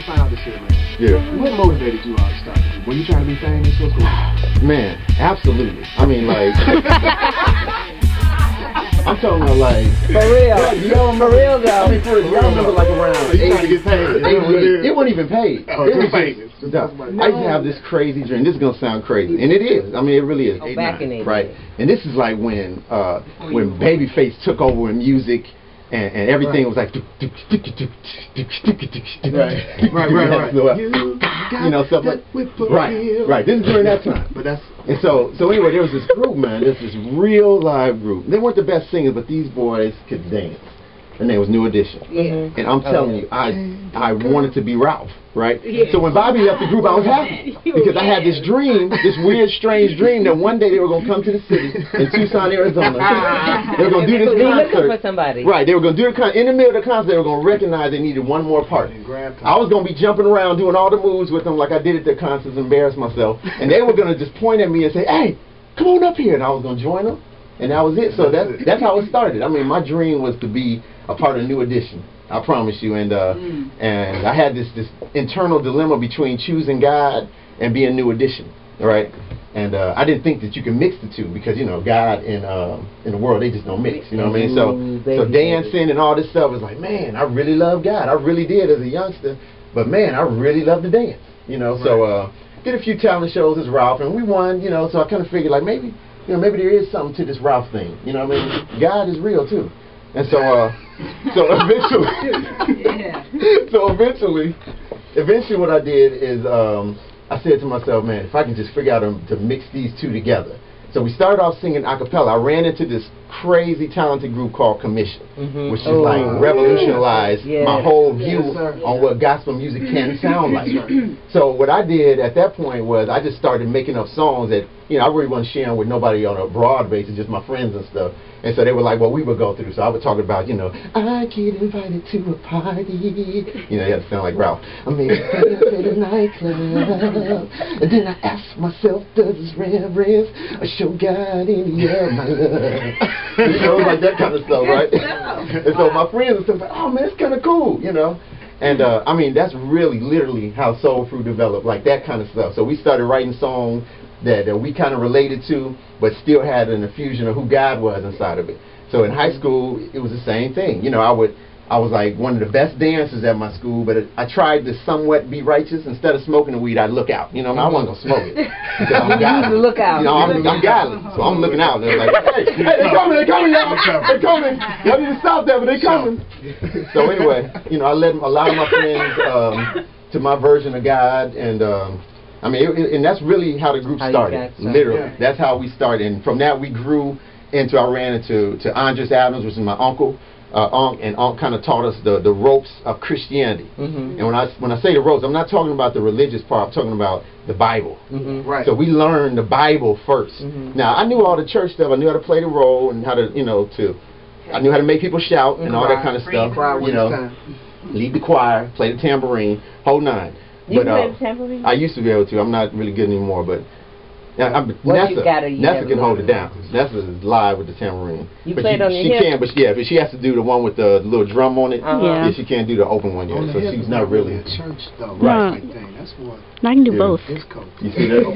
to find out this shit, man. Yeah. What motivated you all to start the group? Were you trying to be famous? What's going on? Man, absolutely. I mean, like, I'm talking about like, for real. For real though. I mean, for real. Y'all remember like around So you trying to get paid? 88. It wasn't even paid. Oh, It was famous. I used to have this crazy dream. This is gonna sound crazy, and it is. I mean, it really is. Oh, back in 88. Right? And this is like when Babyface took over in music. And everything was like, right. You know, stuff like, right. This is during that time. But that's and so anyway, there was this group, man. There's this real live group. They weren't the best singers, but these boys could dance. Their name was New Edition. Mm-hmm. And I'm telling you, I wanted to be Ralph, right? Yeah. So when Bobby left the group, I was happy because I had this dream, this weird, strange dream that one day they were going to come to the city in Tucson, Arizona. They were going to do this concert. For somebody. Right, they were going to do the concert. In the middle of the concert, they were going to recognize they needed one more part. I was going to be jumping around doing all the moves with them like I did at their concerts, embarrass myself. And they were going to just point at me and say, hey, come on up here. And I was going to join them. And that was it. So that's how it started. I mean, my dream was to be a part of New Edition. I promise you. And I had this internal dilemma between choosing God and being New Edition. Right? And I didn't think that you can mix the two because, you know, God and in the world, they just don't mix. You know what I mean? So dancing and all this stuff was like, man, I really love God. I really did as a youngster. But, man, I really love to dance. You know? Right. So did a few talent shows as Ralph, and we won, you know, so I kind of figured, like, maybe there is something to this Ralph thing. You know what I mean? God is real, too. And so eventually what I did is I said to myself, man, if I can just figure out to mix these two together. So we started off singing a cappella. I ran into this crazy talented group called Commission, which is like revolutionized my whole view on what gospel music can sound like. So what I did at that point was I just started making up songs that, you know, I really wasn't sharing with nobody on a broad basis, just my friends and stuff. And so they were like, well, we would go through. So I would talk about, you know, I get invited to a party. You know, you have to sound like Ralph. I'm in a nightclub. And then I ask myself, does this reverence show God in the air, my love? You know, like that kind of stuff, right? And so my friends would say, oh, man, it's kind of cool, you know. And, I mean, that's really, literally how Soul Fruit developed, like that kind of stuff. So we started writing songs that we kind of related to, but still had an infusion of who God was inside of it. So in high school, it was the same thing. You know, I was like one of the best dancers at my school, but I tried to somewhat be righteous. Instead of smoking the weed, I'd look out. You know, I wasn't gonna smoke it because I'm godly. Look out. You know, I'm godly, so I'm looking out. And they're like, hey, they're coming, y'all. They're coming. Y'all need to stop that, but they're coming. So anyway, you know, I led a lot of my friends to my version of God, and I mean, and that's really how the group started. Literally, that's how we started. And from that, we grew into. I ran into Andres Adams, which is my uncle. And Unc kind of taught us the ropes of Christianity. And when I say the ropes, I'm not talking about the religious part. I'm talking about the Bible. Right. So we learned the Bible first. Now I knew all the church stuff. I knew how to play the role and how to, you know, I knew how to make people shout and all that kind of stuff. You know, lead the choir, play the tambourine, whole nine. You play the tambourine? I used to be able to. I'm not really good anymore, but. Nessa can hold it down. Nessa is live with the tambourine. You played on your hip? She can, but she has to do the one with the little drum on it. Yeah, she can't do the open one yet, so she's not really a church though. Right. That's what. I can do both. It's cool. You see that?